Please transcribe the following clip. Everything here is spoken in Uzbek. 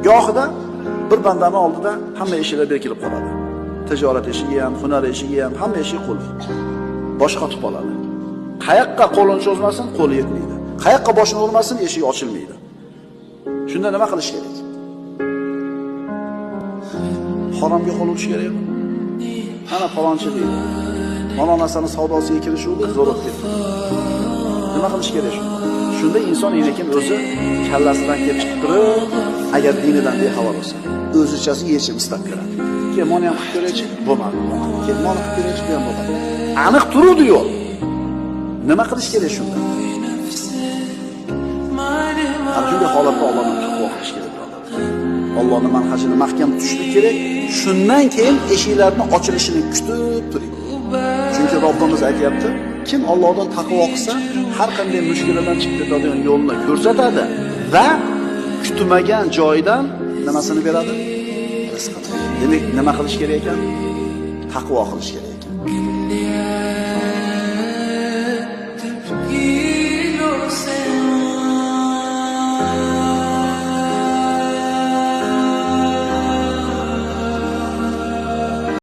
Gohida bir bandani oldida hamma eshiklar bekilib qoladi. Tijorat eshigi ham, hunar eshigi ham, hamma eshik qulf. Bosh qotib qoladi. Qayoqqa qo'lini cho'zmasin, qo'li yetmaydi. Qayoqqa boshini urmasin, eshik ochilmaydi. Shunda nima qilish kerak? Haromga qo'l urish kerakmi? Ana falonchi deydi. Mana narsani savdosiga kirishuvdi, zo'rib ketdi. Nima qilish kerak shunda? Shunda inson lekin o'zi kallasidan kelib chiqib turib, agar dinidan bexabar bo'lsa, o'zichasi yechim istab beradi. Keyin mana ham qilib ko'raychi, bo'lmadi. Keyin mana qilib ko'raychi, bu ham bo'lmadi. Aniq turuvdi yo'q. Nima qilish kerak shunda? Ana shunday holatda Allohdan taqvo qilish kerak. Allohning manhajini mahkam tutishlik kerak. Shundan keyin eshiklarning ochilishini kutib turing. Chunki Robbimiz aytayapti, kim Allohdan taqvo qilsa, har qanday mushkuladan chiqib ketadigan yo'lni ko'rsatadi va kutmagan joydan nimasini beradi? Rizqini. Demak, nima qilish kerak ekan? Taqvo qilish kerak ekan.